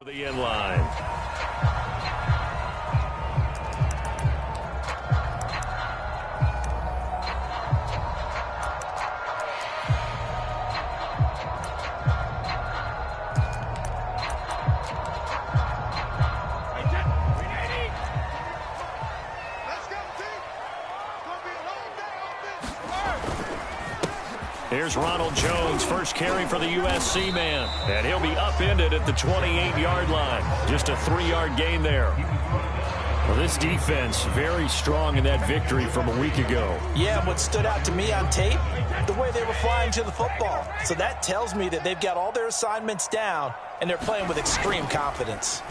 The end line. Here's Ronald Jones, first carry for the USC man. And he'll be upended at the 28-yard line. Just a 3-yard gain there. Well, this defense very strong in that victory from a week ago. Yeah, what stood out to me on tape, the way they were flying to the football. So that tells me that they've got all their assignments down, and they're playing with extreme confidence.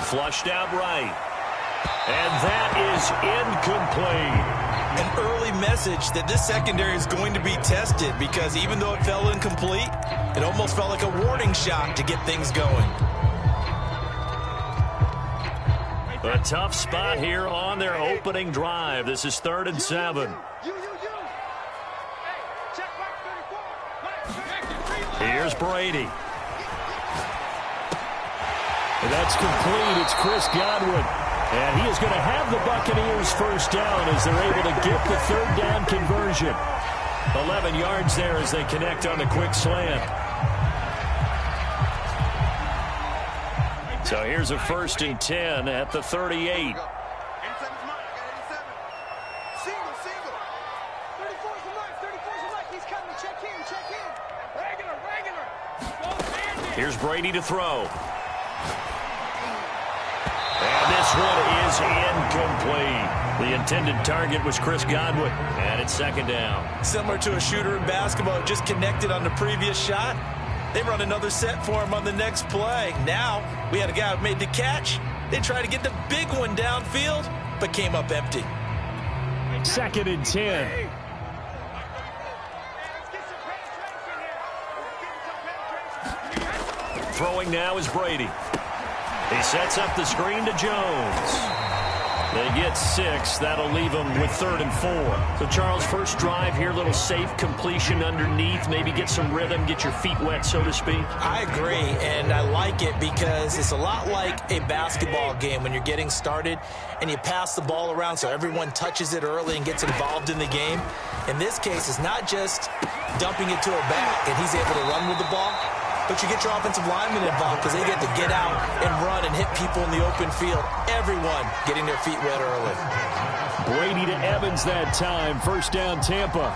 Flushed out right. And that is incomplete. An early message that this secondary is going to be tested, because even though it fell incomplete, it almost felt like a warning shot to get things going. A tough spot here on their opening drive. This is 3rd and 7. Here's Brady. And that's complete. It's Chris Godwin. And he is going to have the Buccaneers first down as they're able to get the 3rd down conversion. 11 yards there as they connect on the quick slant. So here's a 1st and 10 at the 38. Here's Brady to throw. And this one is incomplete. The intended target was Chris Godwin, and it's 2nd down. Similar to a shooter in basketball, just connected on the previous shot. They run another set for him on the next play. Now, we had a guy who made the catch. They tried to get the big one downfield, but came up empty. 2nd and 10. Throwing now is Brady. He sets up the screen to Jones. They get 6. That'll leave them with 3rd and 4. So, Charles, first drive here, little safe completion underneath. Maybe get some rhythm, get your feet wet, so to speak. I agree, and I like it because it's a lot like a basketball game when you're getting started and you pass the ball around so everyone touches it early and gets involved in the game. In this case, it's not just dumping it to a back and he's able to run with the ball, but you get your offensive linemen involved because they get to get out and run and hit people in the open field. Everyone getting their feet wet early. Brady to Evans that time. First down, Tampa.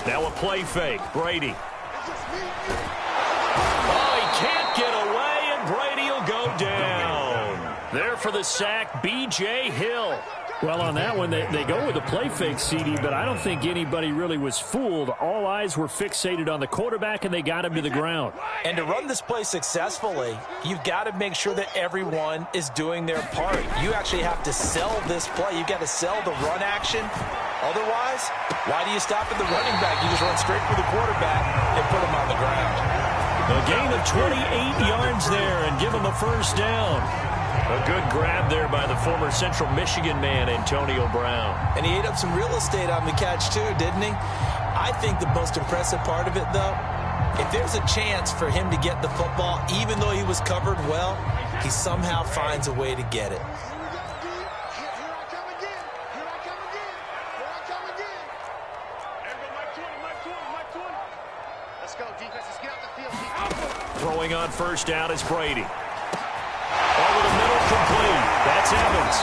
Now a play fake. Brady. Oh, he can't get away, and Brady will go down. There for the sack, B.J. Hill. Well, on that one, they go with a play fake, CD, but I don't think anybody really was fooled. All eyes were fixated on the quarterback, and they got him to the ground. And to run this play successfully, you've got to make sure that everyone is doing their part. You actually have to sell this play. You've got to sell the run action. Otherwise, why do you stop at the running back? You just run straight for the quarterback and put him on the ground. A gain of 28 yards there and give him a first down. A good grab there by the former Central Michigan man, Antonio Brown. And he ate up some real estate on the catch, too, didn't he? I think the most impressive part of it, though, if there's a chance for him to get the football, even though he was covered well, he somehow finds a way to get it. Throwing on first down is Brady. Over the middle, complete. That's Evans.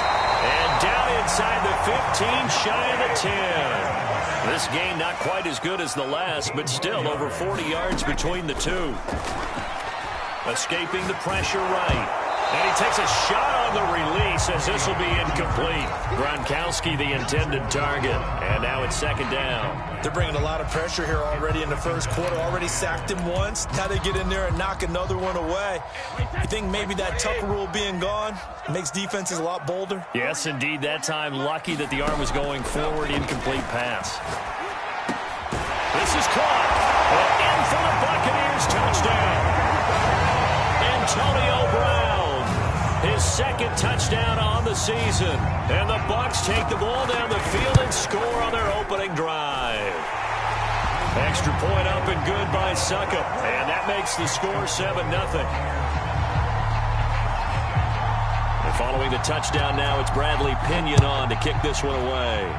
And down inside the 15, shy of the 10. This game not quite as good as the last, but still over 40 yards between the two. Escaping the pressure right. And he takes a shot on the release as this will be incomplete. Gronkowski, the intended target. And now it's 2nd down. They're bringing a lot of pressure here already in the first quarter. Already sacked him once. Now they get in there and knock another one away. You think maybe that Tucker rule being gone makes defenses a lot bolder? Yes, indeed. That time lucky that the arm was going forward. Incomplete pass. pass is caught. And in for the Buccaneers touchdown. Antonio Brown, his second touchdown on the season. And the Bucs take the ball down the field and score on their opening drive. Extra point up and good by Succop. And that makes the score 7-0. And following the touchdown now, it's Bradley Pinion on to kick this one away.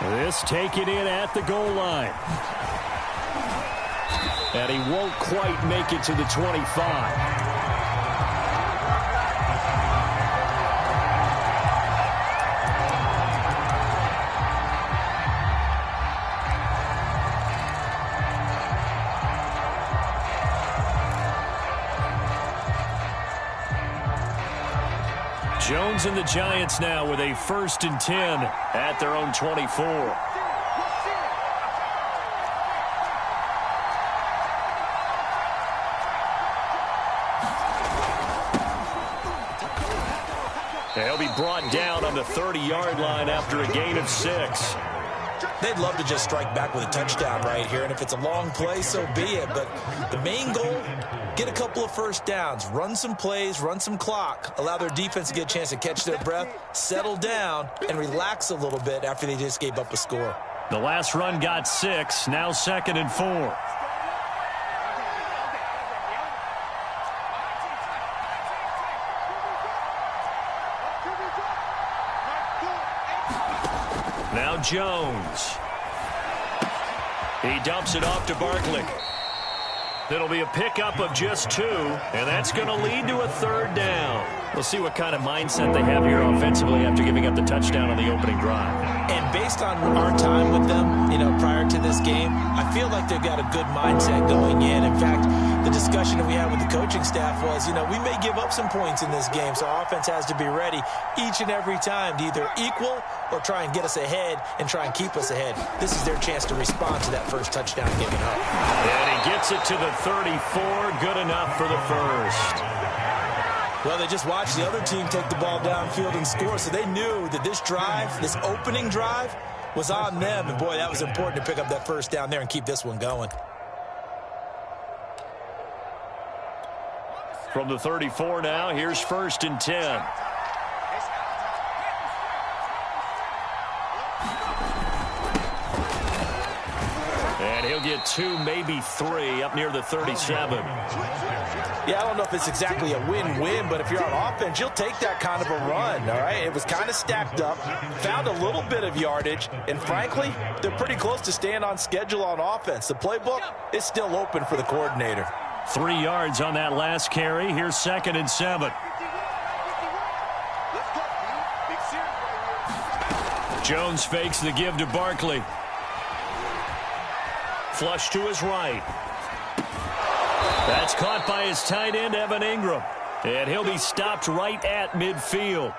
This taken in at the goal line. And he won't quite make it to the 25. Jones and the Giants now with a 1st and 10 at their own 24. They'll be brought down on the 30-yard line after a gain of 6. They'd love to just strike back with a touchdown right here, and if it's a long play, so be it. But the main goal, get a couple of first downs, run some plays, run some clock, allow their defense to get a chance to catch their breath, settle down, and relax a little bit after they just gave up a score. The last run got 6, now 2nd and 4. Now Jones. He dumps it off to Barkley. It'll be a pickup of just 2, and that's going to lead to a 3rd down. We'll see what kind of mindset they have here offensively after giving up the touchdown on the opening drive. And based on our time with them, prior to this game, I feel like they've got a good mindset going in. In fact, the discussion that we had with the coaching staff was, we may give up some points in this game, so our offense has to be ready each and every time to either equal or try and get us ahead and try and keep us ahead. This is their chance to respond to that first touchdown given up. And he gets it to the 34, good enough for the first. Well, they just watched the other team take the ball downfield and score, so they knew that this drive, this opening drive, was on them. And, boy, that was important to pick up that first down there and keep this one going. From the 34 now, here's 1st and 10. And he'll get 2, maybe 3 up near the 37. Yeah, I don't know if it's exactly a win-win, but if you're on offense, you'll take that kind of a run, all right? It was kind of stacked up, found a little bit of yardage, and frankly, they're pretty close to staying on schedule on offense. The playbook is still open for the coordinator. 3 yards on that last carry. Here's 2nd and 7. Jones fakes the give to Barkley. Flush to his right. That's caught by his tight end, Evan Ingram. And he'll be stopped right at midfield.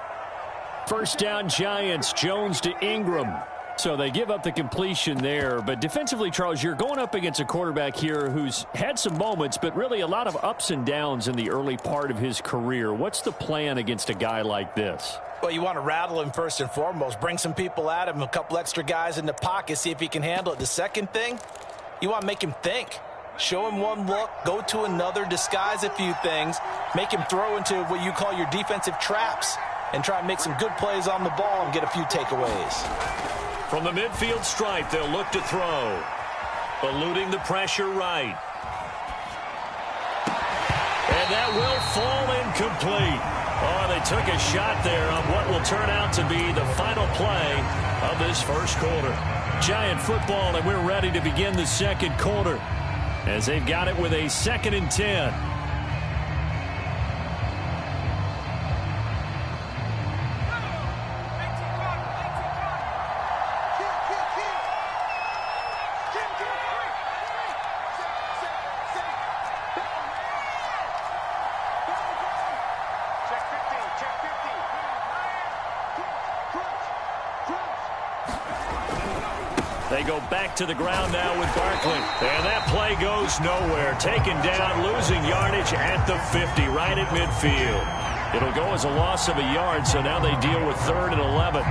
1st down Giants, Jones to Ingram. So they give up the completion there. But defensively, Charles, you're going up against a quarterback here who's had some moments, but really a lot of ups and downs in the early part of his career. What's the plan against a guy like this? Well, you want to rattle him first and foremost. Bring some people at him, a couple extra guys in the pocket, see if he can handle it. The second thing, you want to make him think. Show him one look, go to another, disguise a few things, make him throw into what you call your defensive traps, and try and make some good plays on the ball and get a few takeaways. From the midfield stripe, they'll look to throw. Eluding the pressure right. And that will fall incomplete. Oh, they took a shot there on what will turn out to be the final play of this first quarter. Giant football, and we're ready to begin the second quarter as they've got it with a 2nd and 10. They go back to the ground now with Barkley. And that play goes nowhere. Taken down, losing yardage at the 50, right at midfield. It'll go as a loss of a yard, so now they deal with 3rd and 11.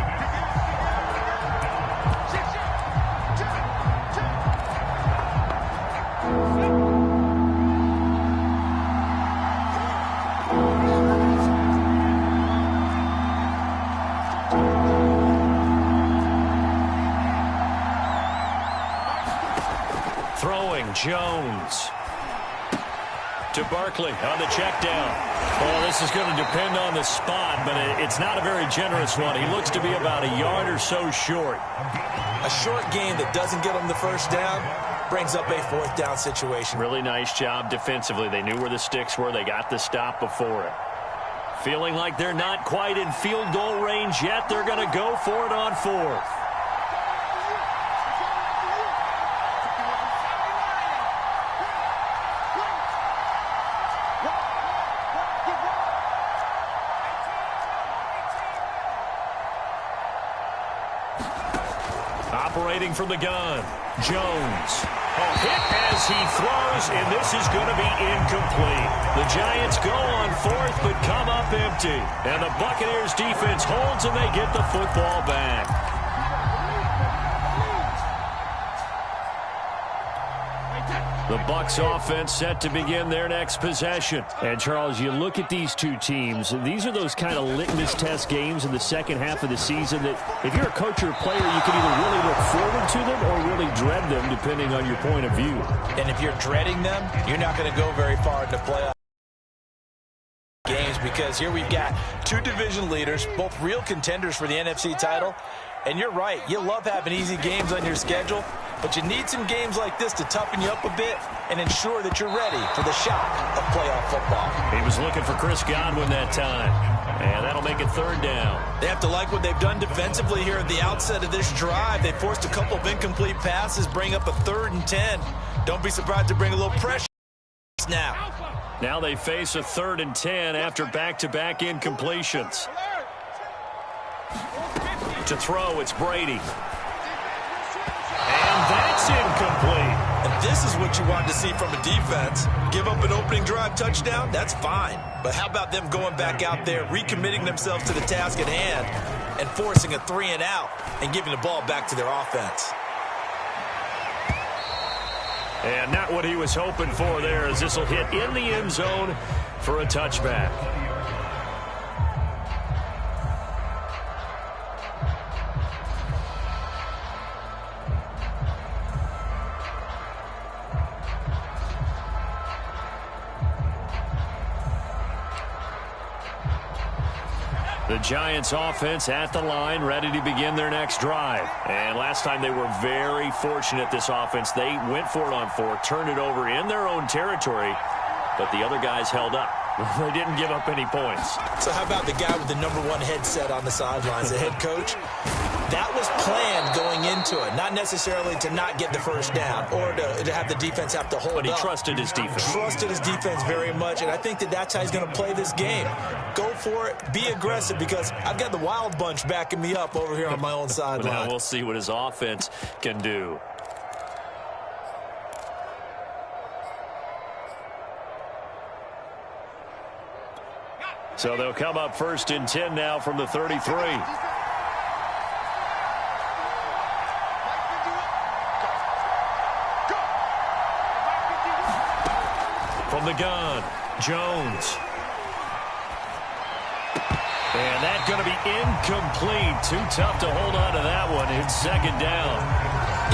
Jones. To Barkley on the check down. Well, this is going to depend on the spot, but it's not a very generous one. He looks to be about a yard or so short. A short game that doesn't get him the first down brings up a fourth down situation. Really nice job defensively. They knew where the sticks were. They got the stop before it. Feeling like they're not quite in field goal range yet. They're going to go for it on fourth. Operating from the gun, Jones. A hit as he throws, and this is going to be incomplete. The Giants go on fourth, but come up empty. And the Buccaneers defense holds, and they get the football back. The Bucs offense set to begin their next possession. And, Charles, you look at these two teams, these are those kind of litmus test games in the second half of the season that if you're a coach or a player, you can either really look forward to them or really dread them, depending on your point of view. And if you're dreading them, you're not going to go very far in the playoff games, because here we've got two division leaders, both real contenders for the NFC title. And you're right, you love having easy games on your schedule, but you need some games like this to toughen you up a bit and ensure that you're ready for the shock of playoff football. He was looking for Chris Godwin that time, and that'll make it third down. They have to like what they've done defensively here at the outset of this drive. They forced a couple of incomplete passes, bring up a 3rd and 10. Don't be surprised to bring a little pressure now. Now they face a 3rd and 10 after back-to-back incompletions. To throw, it's Brady. And that's incomplete. And this is what you want to see from a defense. Give up an opening drive touchdown, that's fine. But how about them going back out there, recommitting themselves to the task at hand, and forcing a 3-and-out and giving the ball back to their offense. And not what he was hoping for there, as this will hit in the end zone for a touchback. The Giants offense at the line, ready to begin their next drive. And last time they were very fortunate, this offense. They went for it on 4, turned it over in their own territory, but the other guys held up. They didn't give up any points. So how about the guy with the #1 headset on the sidelines, the head coach? That was planned going into it, not necessarily to not get the first down or to have the defense have to hold up. But he trusted his defense. Trusted his defense very much, and I think that that's how he's going to play this game. Go for it, be aggressive, because I've got the wild bunch backing me up over here on my own sideline. Now we'll see what his offense can do. So they'll come up 1st and 10 now from the 33. From the gun, Jones. And that's going to be incomplete. Too tough to hold on to that one. It's 2nd down.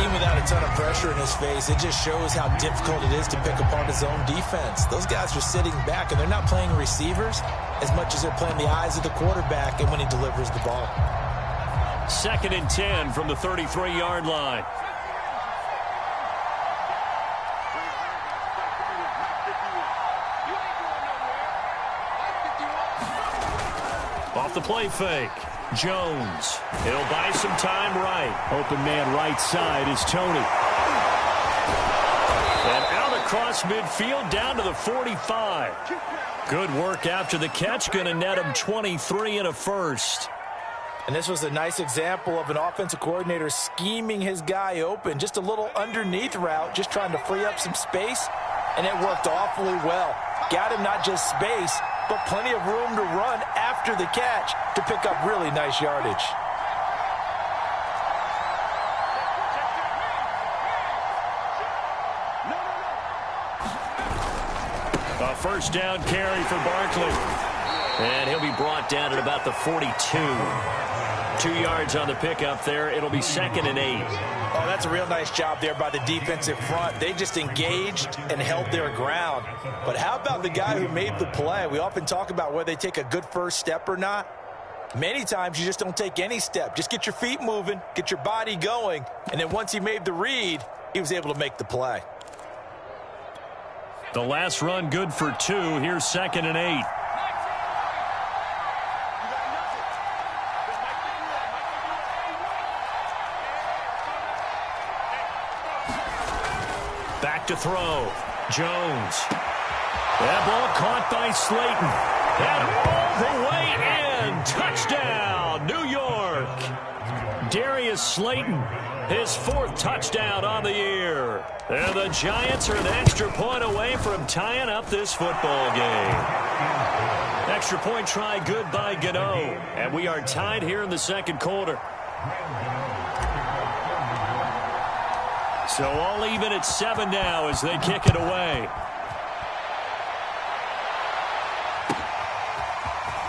Even without a ton of pressure in his face, it just shows how difficult it is to pick apart his own defense. Those guys are sitting back, and they're not playing receivers as much as they're playing the eyes of the quarterback and when he delivers the ball. 2nd and 10 from the 33-yard line. Off the play fake, Jones. He'll buy some time right. Open man right side is Tony. And out across midfield down to the 45. Good work after the catch. Going to net him 23 and a first. And this was a nice example of an offensive coordinator scheming his guy open. Just a little underneath route, just trying to free up some space. And it worked awfully well. Got him not just space, but plenty of room to run after the catch to pick up really nice yardage. A 1st down carry for Barkley. And he'll be brought down at about the 42. 2 yards on the pickup there. It'll be 2nd and 8. Oh, that's a real nice job there by the defensive front. They just engaged and held their ground. But how about the guy who made the play? We often talk about whether they take a good first step or not. Many times you just don't take any step. Just get your feet moving, get your body going, and then once he made the read, he was able to make the play. The last run good for 2. Here's 2nd and 8. Back to throw. Jones. That ball caught by Slayton. And all the way in. Touchdown, New York. Darius Slayton, his 4th touchdown on the year. And the Giants are an extra point away from tying up this football game. Extra point try good by Gano. And we are tied here in the 2nd quarter. So all even at 7 now as they kick it away.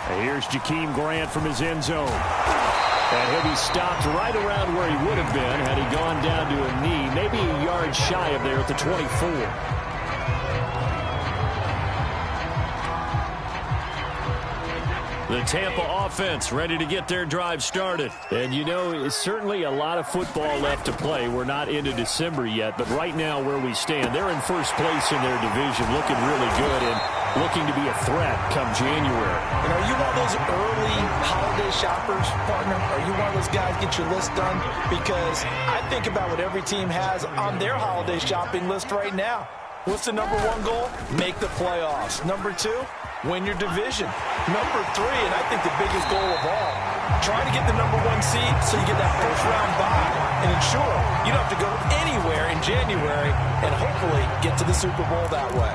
And here's Jakeem Grant from his end zone. And he'll be stopped right around where he would have been had he gone down to a knee, maybe a yard shy of there at the 24. The Tampa offense ready to get their drive started. And, you know, it's certainly a lot of football left to play. We're not into December yet, but right now where we stand, they're in first place in their division, looking really good and looking to be a threat come January. And are you one of those early holiday shoppers, partner? Are you one of those guys get your list done? Because I think about what every team has on their holiday shopping list right now. What's the number 1 goal? Make the playoffs. Number 2? Win your division. Number 3, and I think the biggest goal of all, try to get the number 1 seed so you get that first-round bye and ensure you don't have to go anywhere in January and hopefully get to the Super Bowl that way.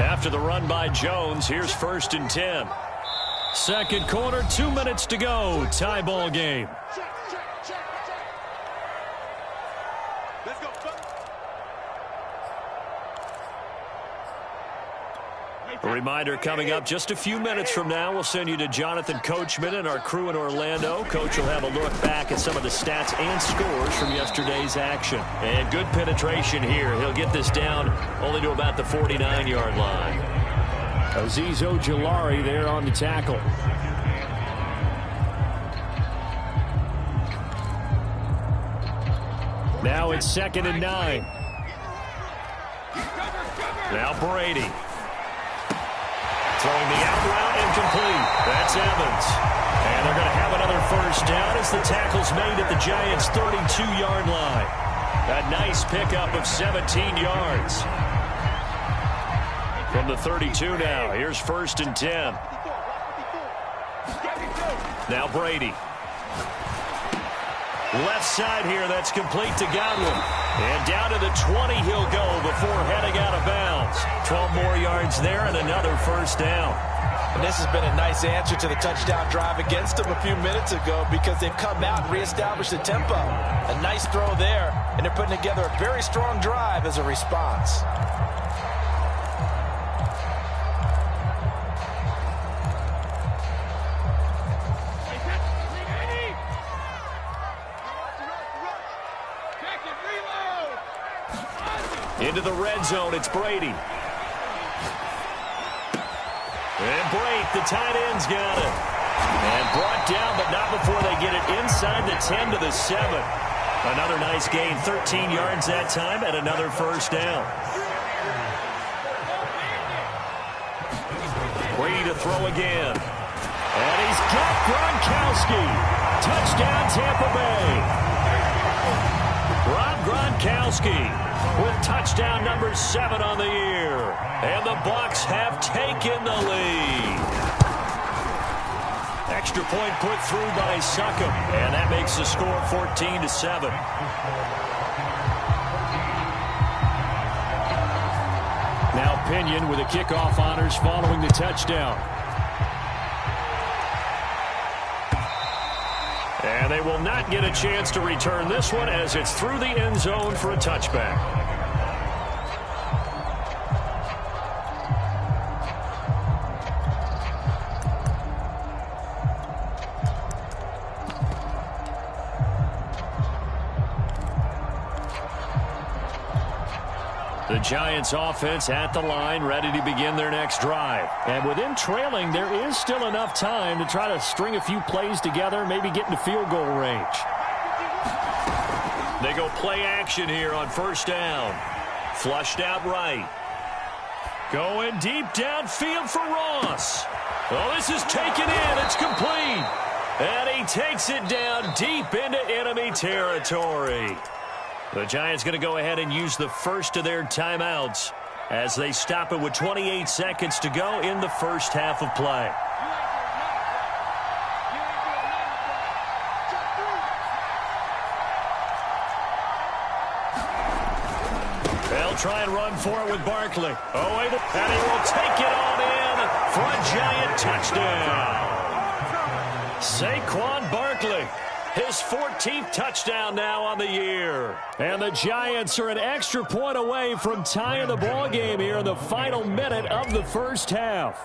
After the run by Jones, here's 1st and 10. 2nd quarter, 2 minutes to go. Tie ball game. A reminder coming up just a few minutes from now, we'll send you to Jonathan Coachman and our crew in Orlando. Coach will have a look back at some of the stats and scores from yesterday's action. And good penetration here. He'll get this down only to about the 49-yard line. Azeez Ojulari there on the tackle. Now it's 2nd and 9. Now Brady. Throwing the out route incomplete. That's Evans. And they're going to have another first down as the tackle's made at the Giants' 32-yard line. A nice pickup of 17 yards. From the 32 now, here's 1st and 10. Now Brady. Left side here, that's complete to Godwin. And down to the 20 he'll go before heading out of bounds. 12 more yards there and another first down. And this has been a nice answer to the touchdown drive against them a few minutes ago because they've come out and reestablished the tempo. A nice throw there, and they're putting together a very strong drive as a response. Into the red zone, it's Brady. And Brake, the tight end's got it. And brought down, but not before they get it inside the 10 to the 7. Another nice gain, 13 yards that time, and another first down. Brady to throw again. And he's got Gronkowski. Touchdown, Tampa Bay. Rob Gronkowski with touchdown number 7 on the year. And the Bucs have taken the lead. Extra point put through by Succop. And that makes the score 14-7. Now Pinion with the kickoff honors following the touchdown. And they will not get a chance to return this one as it's through the end zone for a touchback. The Giants offense at the line, ready to begin their next drive. And with them trailing, there is still enough time to try to string a few plays together, maybe get into field goal range. They go play action here on first down. Flushed out right. Going deep downfield for Ross. Oh, this is taken in. It's complete. And he takes it down deep into enemy territory. The Giants going to go ahead and use the first of their timeouts as they stop it with 28 seconds to go in the first half of play. They'll try and run for it with Barkley. Oh, and he will take it on in for a Giant touchdown. Saquon Barkley. His 14th touchdown now on the year. And the Giants are an extra point away from tying the ball game here in the final minute of the first half.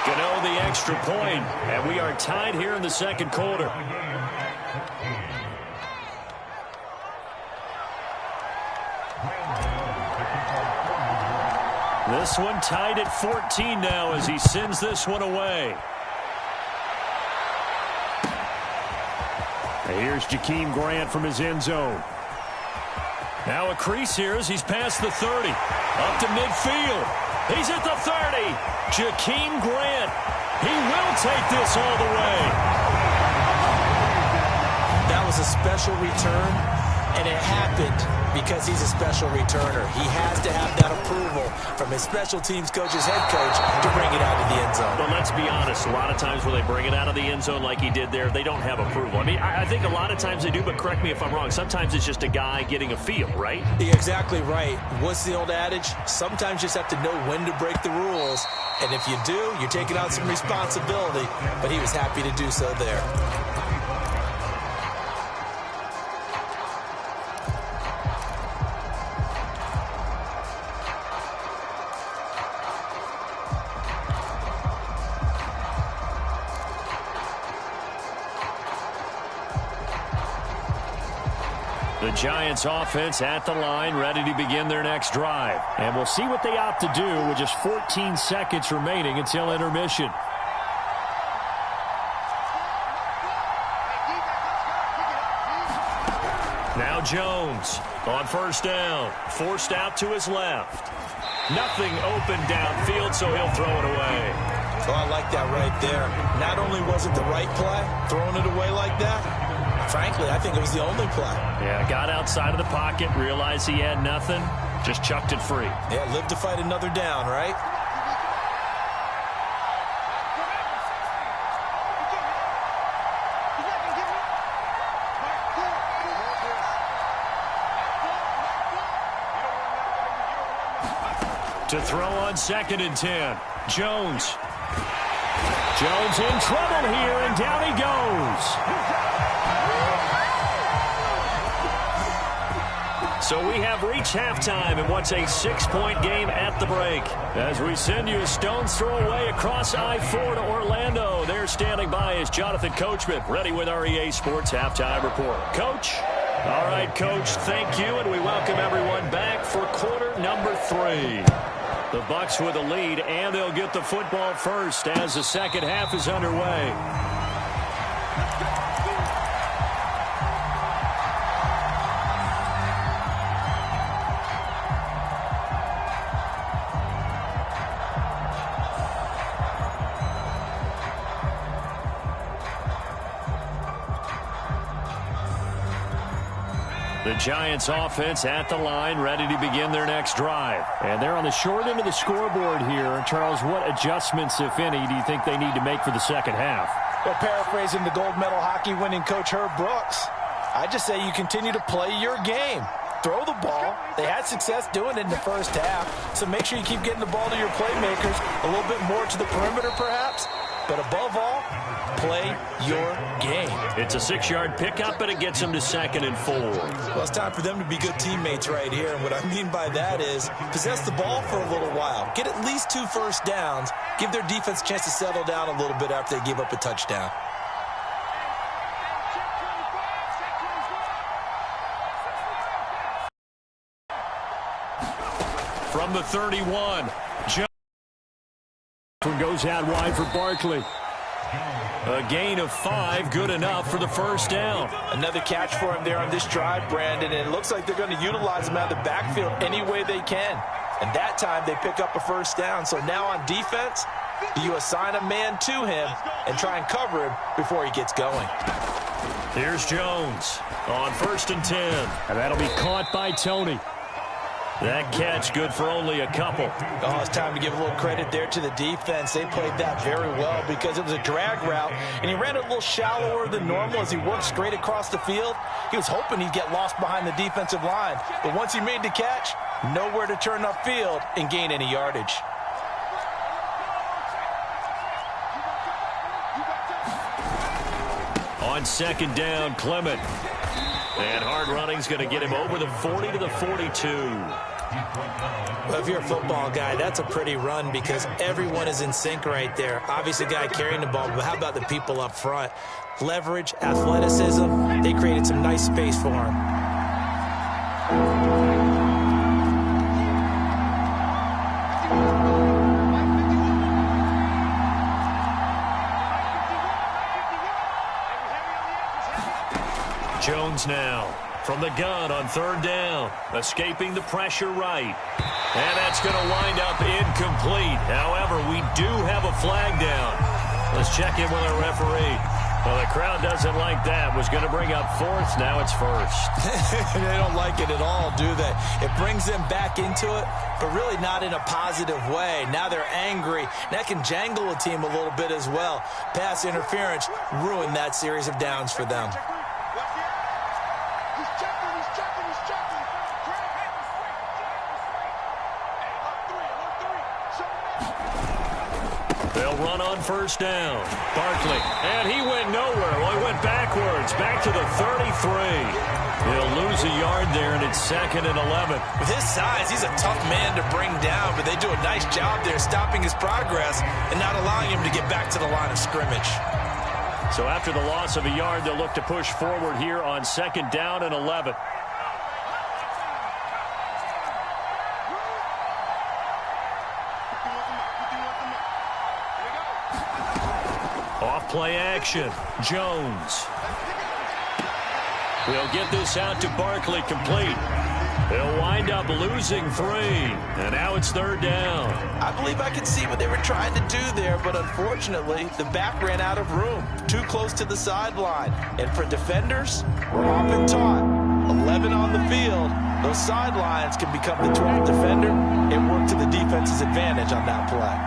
Gano the extra point, and we are tied here in the second quarter. This one tied at 14 now as he sends this one away. And here's Jakeem Grant from his end zone. Now a crease here as he's past the 30. Up to midfield. He's at the 30. Jakeem Grant. He will take this all the way. That was a special return, and it happened because he's a special returner. He has to have that approval from his special teams coach's head coach to bring it out of the end zone. But let's be honest, a lot of times when they bring it out of the end zone like he did there, they don't have approval. I mean, I think a lot of times they do, but correct me if I'm wrong. Sometimes it's just a guy getting a feel, right? You're exactly right. What's the old adage? Sometimes you just have to know when to break the rules. And if you do, you're taking on some responsibility. But he was happy to do so there. The Giants offense at the line, ready to begin their next drive. And we'll see what they opt to do with just 14 seconds remaining until intermission. Now Jones on first down, forced out to his left. Nothing open downfield, so he'll throw it away. Oh, I like that right there. Not only was it the right play, throwing it away like that, frankly, I think it was the only play. Yeah, got outside of the pocket, realized he had nothing, just chucked it free. Yeah, live to fight another down, right? To throw on 2nd and 10. Jones. Jones in trouble here, and down he goes. So we have reached halftime in what's a 6-point game at the break. As we send you a stone's throw away across I-4 to Orlando. There standing by is Jonathan Coachman, ready with our EA Sports Halftime Report. Coach? All right, Coach, thank you, and we welcome everyone back for quarter number 3. The Bucs with a lead, and they'll get the football first as the second half is underway. The Giants offense at the line, ready to begin their next drive. And they're on the short end of the scoreboard here. Charles, what adjustments, if any, do you think they need to make for the second half? Well, paraphrasing the gold medal hockey winning coach Herb Brooks, I just say you continue to play your game. Throw the ball. They had success doing it in the first half, so make sure you keep getting the ball to your playmakers, a little bit more to the perimeter perhaps, but above all, play your game. It's a 6-yard pickup, but it gets them to 2nd and 4. Well, it's time for them to be good teammates right here. And what I mean by that is possess the ball for a little while. Get at least 2 first downs. Give their defense a chance to settle down a little bit after they give up a touchdown. from the 31. Goes out wide for Barkley. A gain of 5, good enough for the first down. Another catch for him there on this drive, Brandon, and it looks like they're going to utilize him out of the backfield any way they can. And that time they pick up a first down. So now on defense, do you assign a man to him and try and cover him before he gets going? Here's Jones on 1st and 10. And that'll be caught by Tony. That catch good for only a couple. Oh, it's time to give a little credit there to the defense. They played that very well because it was a drag route, and he ran it a little shallower than normal as he worked straight across the field. He was hoping he'd get lost behind the defensive line, but once he made the catch, nowhere to turn upfield and gain any yardage. On 2nd down, Clement. And hard running's going to get him over the 40 to the 42. Well, if you're a football guy, that's a pretty run because everyone is in sync right there. Obviously, guy carrying the ball, but how about the people up front? Leverage, athleticism, they created some nice space for him. Jones now from the gun on 3rd down, escaping the pressure right. And that's going to wind up incomplete. However, we do have a flag down. Let's check in with our referee. Well, the crowd doesn't like that. Was going to bring up 4th. Now it's 1st. They don't like it at all, do they? It brings them back into it, but really not in a positive way. Now they're angry. That can jangle a team a little bit as well. Pass interference ruined that series of downs for them. They'll run on 1st down. Barkley, and he went nowhere. Well, he went backwards, back to the 33. He'll lose a yard there, and it's 2nd and 11. With his size, he's a tough man to bring down, but they do a nice job there stopping his progress and not allowing him to get back to the line of scrimmage. So after the loss of a yard, they'll look to push forward here on 2nd down and 11. Off-play action. Jones. He'll get this out to Barkley, complete. They'll wind up losing 3. And now it's 3rd down. I believe I can see what they were trying to do there, but unfortunately, the back ran out of room. Too close to the sideline. And for defenders, we're often taught 11 on the field. Those sidelines can become the 12th defender. It worked to the defense's advantage on that play.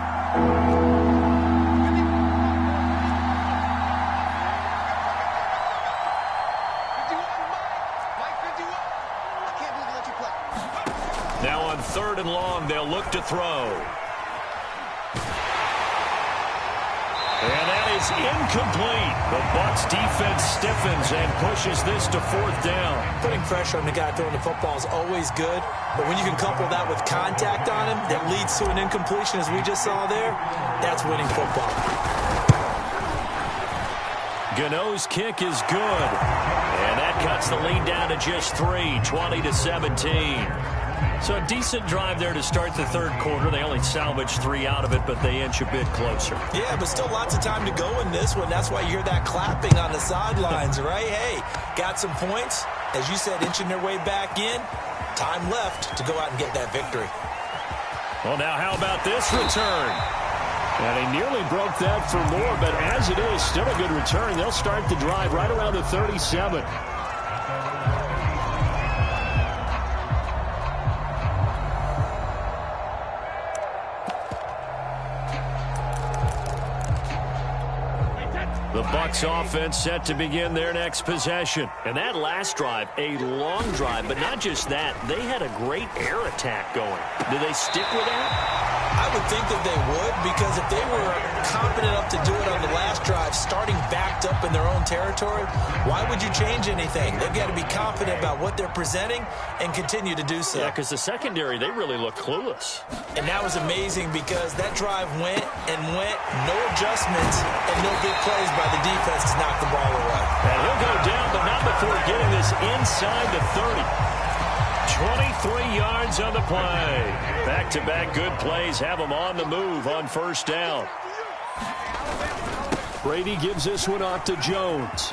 Now on 3rd and long, they'll look to throw. And that is incomplete. The Bucs defense stiffens and pushes this to 4th down. Putting pressure on the guy throwing the football is always good, but when you can couple that with contact on him that leads to an incompletion, as we just saw there, that's winning football. Gano's kick is good. And that cuts the lead down to just 3, 20 to 17. So a decent drive there to start the 3rd quarter. They only salvaged 3 out of it, but they inch a bit closer. Yeah, but still lots of time to go in this one. That's why you hear that clapping on the sidelines, right? Hey, got some points. As you said, inching their way back in. Time left to go out and get that victory. Well, now how about this return? And he nearly broke that for more, but as it is, still a good return. They'll start the drive right around the 37. The Bucs offense set to begin their next possession. And that last drive, a long drive, but not just that. They had a great air attack going. Do they stick with that? I would think that they would, because if they were confident enough to do it on the last drive, starting backed up in their own territory, why would you change anything? They've got to be confident about what they're presenting and continue to do so. Yeah, because the secondary, they really look clueless. And that was amazing because that drive went and went, no adjustments, and no big plays by the defense to knock the ball away. And he'll go down, but not before getting this inside the 30. 23 yards on the play. Back-to-back good plays have them on the move on first down. Brady gives this one off to Jones.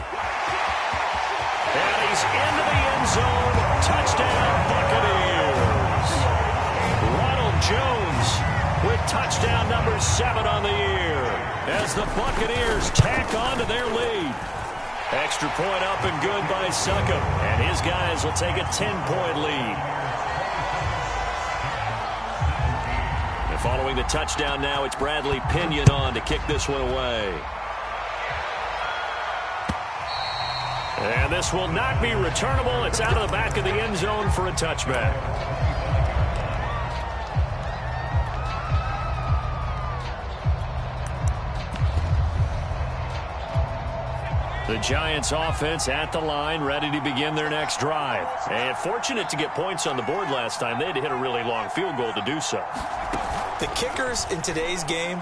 And he's into the end zone. Touchdown, Buccaneers. Ronald Jones with touchdown number 7 on the year as the Buccaneers tack on to their lead. Extra point up and good by Succop, and his guys will take a 10-point lead. And following the touchdown now, it's Bradley Pinion on to kick this one away. And this will not be returnable. It's out of the back of the end zone for a touchback. The Giants offense at the line, ready to begin their next drive. And fortunate to get points on the board last time. They had to hit a really long field goal to do so. The kickers in today's game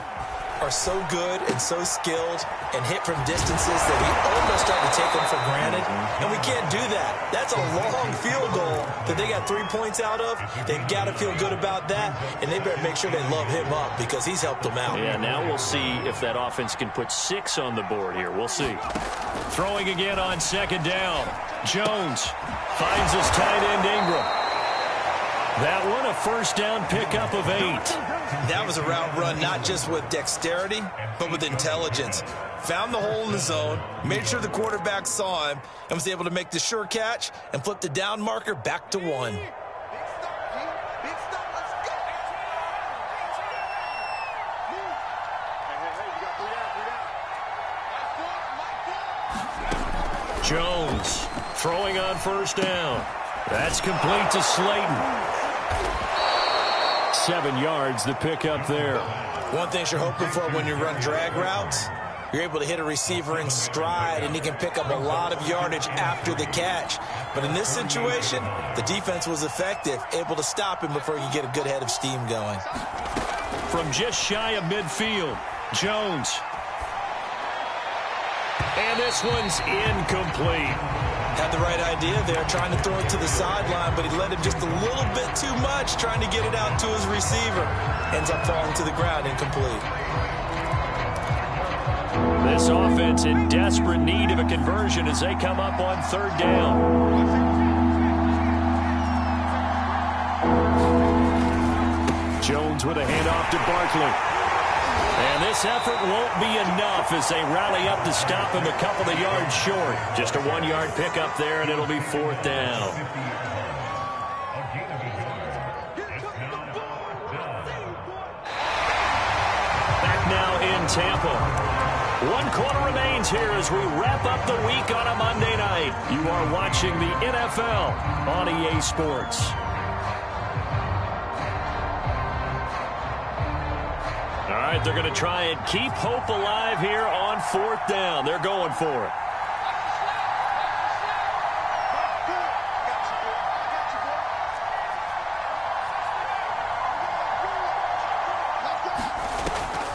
are so good and so skilled and hit from distances that we almost start to take them for granted. And we can't do that. That's a long field goal that they got 3 points out of. They've got to feel good about that, and they better make sure they love him up because he's helped them out. Yeah, now we'll see if that offense can put 6 on the board here. We'll see. Throwing again on second down. Jones finds his tight end Ingram. That one a first down pickup of 8. That was a route run not just with dexterity, but with intelligence. Found the hole in the zone, made sure the quarterback saw him, and was able to make the sure catch and flip the down marker back to 1. Jones throwing on first down. That's complete to Slayton. 7 yards, the pickup there. One thing you're hoping for when you run drag routes, you're able to hit a receiver in stride, and he can pick up a lot of yardage after the catch. But in this situation, the defense was effective, able to stop him before he could get a good head of steam going. From just shy of midfield, Jones. And this one's incomplete. Had the right idea there, trying to throw it to the sideline, but he let him just a little bit too much, trying to get it out to his receiver. Ends up falling to the ground, incomplete. This offense in desperate need of a conversion as they come up on third down. Jones with a handoff to Barkley. And this effort won't be enough as they rally up to stop him a couple of yards short. Just a 1-yard pickup there, and it'll be fourth down. Back now in Tampa. 1 quarter remains here as we wrap up the week on a Monday night. You are watching the NFL on EA Sports. All right, they're going to try and keep hope alive here on fourth down. They're going for it.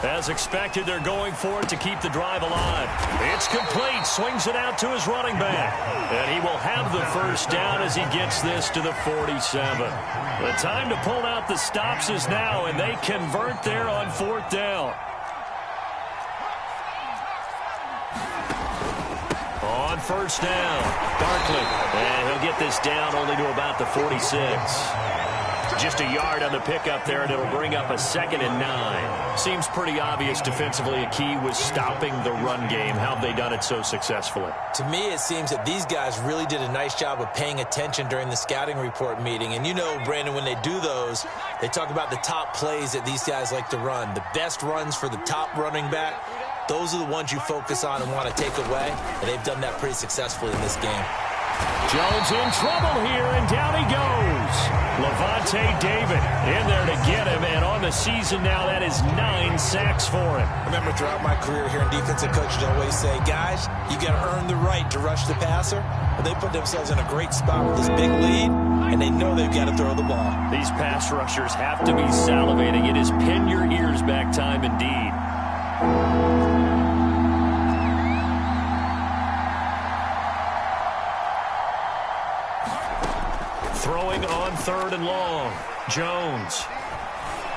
As expected, they're going for it to keep the drive alive. It's complete. Swings it out to his running back. And he will have the first down as he gets this to the 47. The time to pull out the stops is now, and they convert there on fourth down. On first down, Barkley. And he'll get this down only to about the 46. Just a yard on the pickup there, and it'll bring up a 2nd and 9. Seems pretty obvious defensively a key was stopping the run game. How have they done it so successfully? To me, it seems that these guys really did a nice job of paying attention during the scouting report meeting. And you know, Brandon, when they do those, they talk about the top plays that these guys like to run. The best runs for the top running back, those are the ones you focus on and want to take away. And they've done that pretty successfully in this game. Jones in trouble here, and down he goes. Levante David in there to get him, and on the season now, that is 9 sacks for him. Remember, throughout my career here in defensive coaches always say, guys, you got to earn the right to rush the passer. Well, they put themselves in a great spot with this big lead, and they know they've got to throw the ball. These pass rushers have to be salivating. It is pin your ears back time indeed. Throwing on 3rd and long. Jones.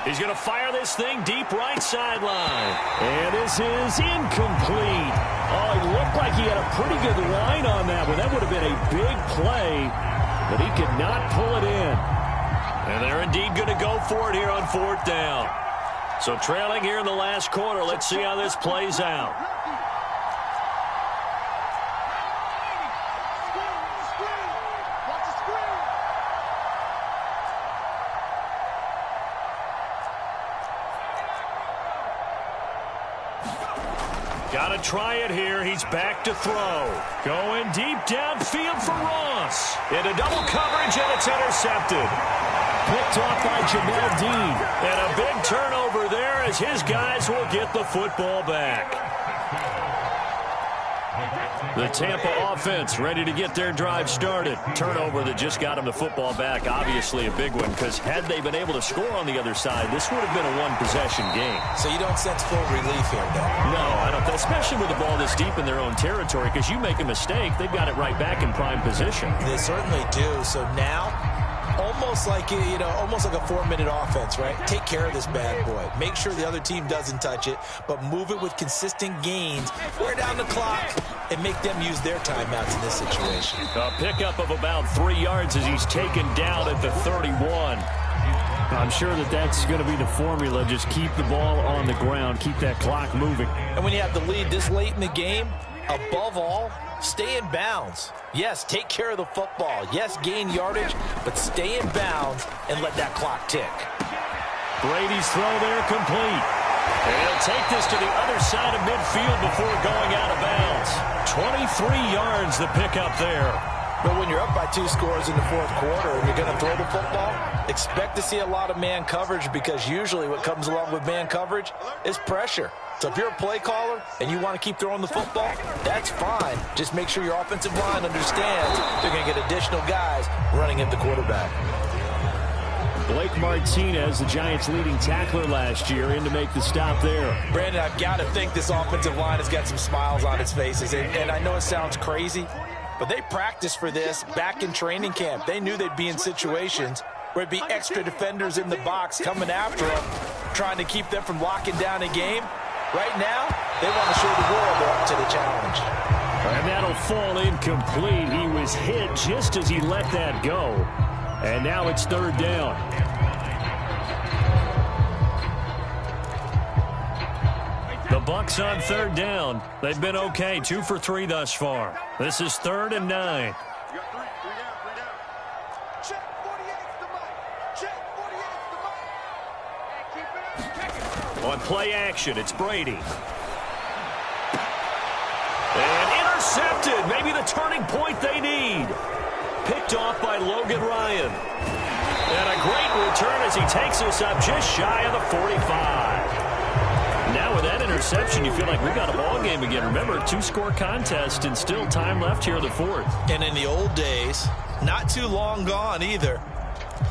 He's going to fire this thing deep right sideline. And this is incomplete. Oh, it looked like he had a pretty good line on that one. That would have been a big play, but he could not pull it in. And they're indeed going to go for it here on 4th down. So trailing here in the last quarter. Let's see how this plays out. Got to try it here. He's back to throw. Going deep downfield for Ross. Into double coverage, and it's intercepted. Picked off by Jamel Dean. And a big turnover there as his guys will get the football back. The Tampa offense ready to get their drive started. Turnover that just got them the football back. Obviously a big one, because had they been able to score on the other side, this would have been a one-possession game. So you don't sense full relief here, though? No, I don't. Especially with the ball this deep in their own territory, because you make a mistake, they've got it right back in prime position. They certainly do. So now, almost like a 4-minute offense, right? Take care of this bad boy. Make sure the other team doesn't touch it, but move it with consistent gains. Wear down the clock and make them use their timeouts in this situation. A pickup of about 3 yards as he's taken down at the 31. I'm sure that's going to be the formula. Just keep the ball on the ground. Keep that clock moving. And when you have the lead this late in the game, above all, stay in bounds. Yes, take care of the football. Yes, gain yardage, but stay in bounds and let that clock tick. Brady's throw there complete. And he'll take this to the other side of midfield before going out of bounds. 23 yards the pickup there. But when you're up by 2 scores in the 4th quarter and you're going to throw the football, expect to see a lot of man coverage, because usually what comes along with man coverage is pressure. So if you're a play caller and you want to keep throwing the football, that's fine. Just make sure your offensive line understands they're going to get additional guys running at the quarterback. Blake Martinez, the Giants' leading tackler last year, in to make the stop there. Brandon, I've got to think this offensive line has got some smiles on its faces. And I know it sounds crazy, but they practiced for this back in training camp. They knew they'd be in situations where it'd be extra defenders in the box coming after them, trying to keep them from locking down a game. Right now, they want to show the world they're up to the challenge. And that'll fall incomplete. He was hit just as he let that go. And now it's 3rd down. The Bucs on 3rd down. They've been okay, 2 for 3 thus far. This is 3rd and 9. On play action, it's Brady. And intercepted. Maybe the turning point they need. Picked off by Logan Ryan. And a great return as he takes us up just shy of the 45. Now with that interception, you feel like we got a ball game again. Remember, 2-score contest and still time left here in the 4th. And in the old days, not too long gone either,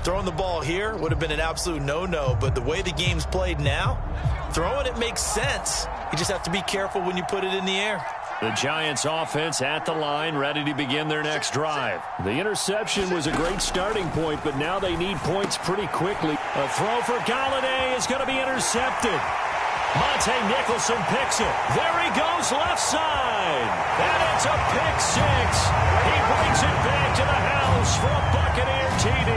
throwing the ball here would have been an absolute no-no, but the way the game's played now, throwing it makes sense. You just have to be careful when you put it in the air. The Giants offense at the line, ready to begin their next drive. The interception was a great starting point, but now they need points pretty quickly. A throw for Galladay is going to be intercepted. Monte Nicholson picks it. There he goes, left side. And it's a pick 6. He brings it back to the house for a Buccaneer TD.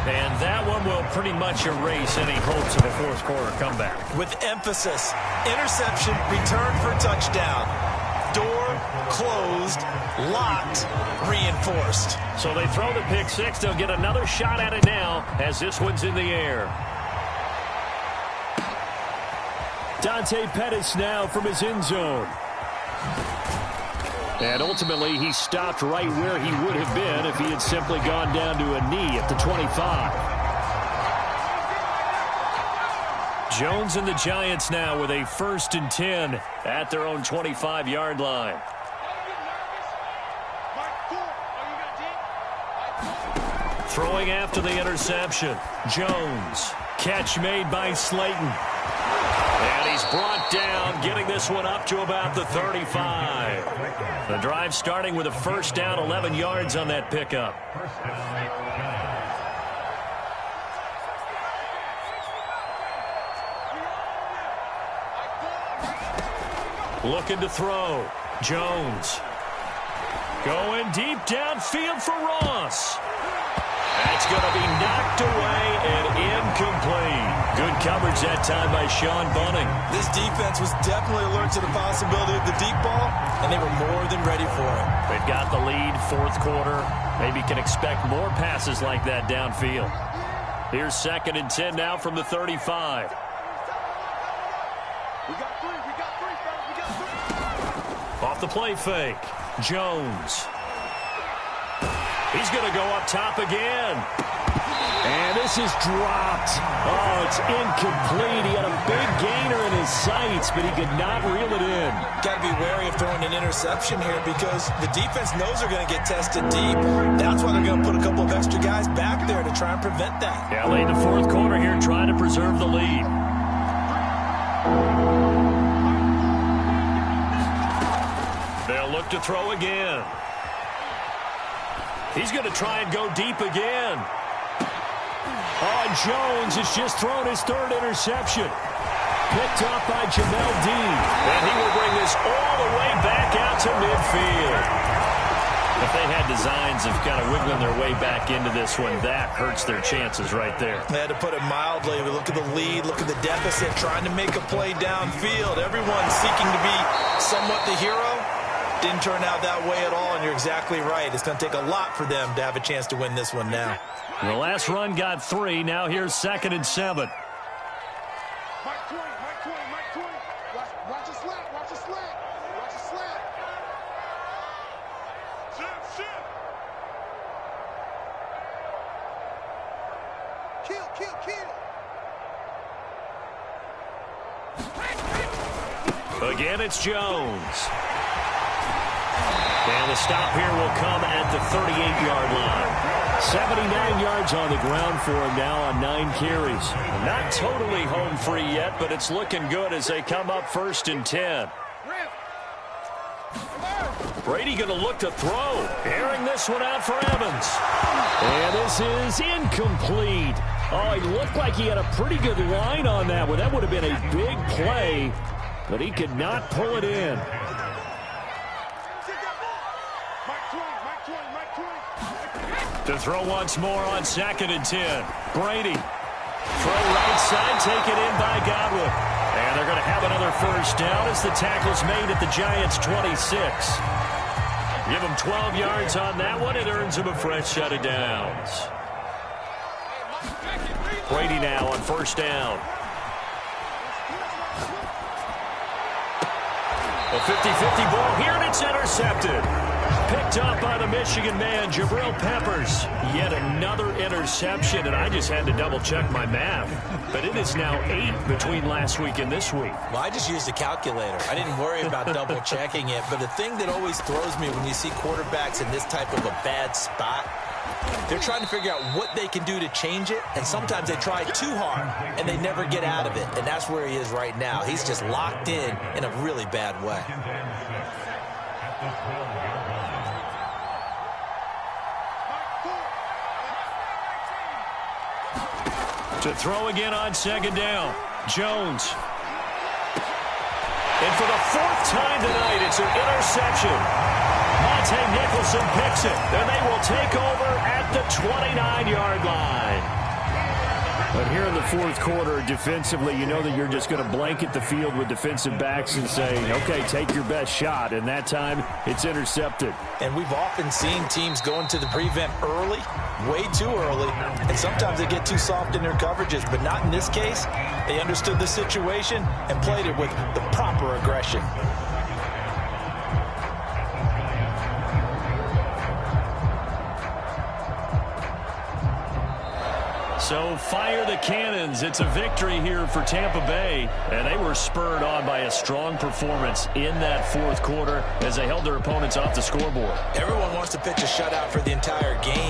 And that one will pretty much erase any hopes of a 4th quarter comeback. With emphasis, interception, return for touchdown. Door closed, locked, reinforced. So they throw the pick 6. They'll get another shot at it now as this one's in the air. Dante Pettis now from his end zone. And ultimately, he stopped right where he would have been if he had simply gone down to a knee at the 25. Jones and the Giants now with a 1st and 10 at their own 25-yard line. Throwing after the interception. Jones. Catch made by Slayton. And he's brought down, getting this one up to about the 35. The drive starting with a first down, 11 yards on that pickup. Looking to throw. Jones. Going deep downfield for Ross. That's going to be knocked away and incomplete. Good coverage that time by Sean Bunning. This defense was definitely alert to the possibility of the deep ball, and they were more than ready for it. They've got the lead, fourth quarter. Maybe can expect more passes like that downfield. Here's 2nd and 10 now from the 35. Off the play fake. Jones. He's going to go up top again. And this is dropped. Oh, it's incomplete. He had a big gainer in his sights, but he could not reel it in. Got to be wary of throwing an interception here because the defense knows they're going to get tested deep. That's why they're going to put a couple of extra guys back there to try and prevent that. Yeah, late in the fourth quarter here trying to preserve the lead. They'll look to throw again. He's going to try and go deep again. Oh, and Jones has just thrown his 3rd interception. Picked up by Jamel Dean. And he will bring this all the way back out to midfield. If they had designs of kind of wiggling their way back into this one, that hurts their chances right there. They had to put it mildly. We look at the lead, look at the deficit, trying to make a play downfield. Everyone seeking to be somewhat the hero. Didn't turn out that way at all, and you're exactly right. It's going to take a lot for them to have a chance to win this one now. The last run got 3. Now here's 2nd and 7. Watch a slant, watch a slant, watch a slant. Kill. Again, it's Jones. And the stop here will come at the 38-yard line. 79 yards on the ground for him now on 9 carries. Not totally home free yet, but it's looking good as they come up 1st and 10. Brady going to look to throw. Airing this one out for Evans. And this is incomplete. Oh, he looked like he had a pretty good line on that one. That would have been a big play, but he could not pull it in. To throw once more on 2nd and 10. Brady. Throw right side, taken in by Godwin. And they're going to have another first down as the tackle's made at the Giants' 26. Give them 12 yards on that one. It earns them a fresh set of downs. Brady now on first down. A 50-50 ball here, and it's intercepted. Picked up by the Michigan man, Jabril Peppers. Yet another interception, and I just had to double-check my math. But it is now 8 between last week and this week. Well, I just used a calculator. I didn't worry about double-checking it. But the thing that always throws me when you see quarterbacks in this type of a bad spot, they're trying to figure out what they can do to change it, and sometimes they try too hard, and they never get out of it. And that's where he is right now. He's just locked in a really bad way. To throw again on 2nd down. Jones. And for the 4th time tonight, it's an interception. Monte Nicholson picks it, and they will take over at the 29-yard line. But here in the fourth quarter, defensively, you know that you're just going to blanket the field with defensive backs and say, okay, take your best shot. And that time, it's intercepted. And we've often seen teams go into the prevent early, way too early, and sometimes they get too soft in their coverages. But not in this case. They understood the situation and played it with the proper aggression. So fire the cannons. It's a victory here for Tampa Bay. And they were spurred on by a strong performance in that fourth quarter as they held their opponents off the scoreboard. Everyone wants to pitch a shutout for the entire game.